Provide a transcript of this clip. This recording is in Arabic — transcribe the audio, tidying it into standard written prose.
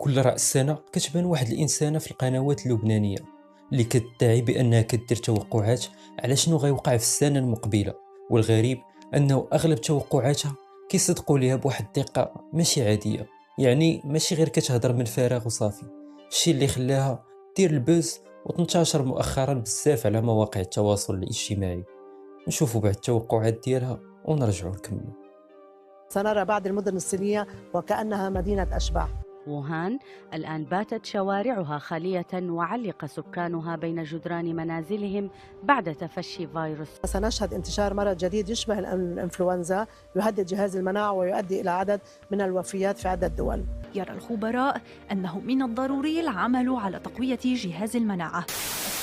كل رأس سنة كتبان واحد الإنسانة في القنوات اللبنانية اللي كتدعي بأنها كدير توقعات على شنو غيوقع في السنة المقبلة، والغريب أنه أغلب توقعاتها كيصدقوا ليها بواحد الدقة ماشي عادية، يعني ماشي غير كتهضر من فراغ وصافي. الشيء اللي خلاها دير البوز وتنتشر مؤخرا بزاف على مواقع التواصل الاجتماعي. نشوفوا بعد التوقعات ديالها ونرجعوا نكملوا. سنرى بعض المدن الصينية وكأنها مدينة أشباح. ووهان الآن باتت شوارعها خالية وعلق سكانها بين جدران منازلهم بعد تفشي فيروس. سنشهد انتشار مرض جديد يشبه الإنفلونزا يهدد جهاز المناعة ويؤدي إلى عدد من الوفيات في عدة دول. يرى الخبراء أنه من الضروري العمل على تقوية جهاز المناعة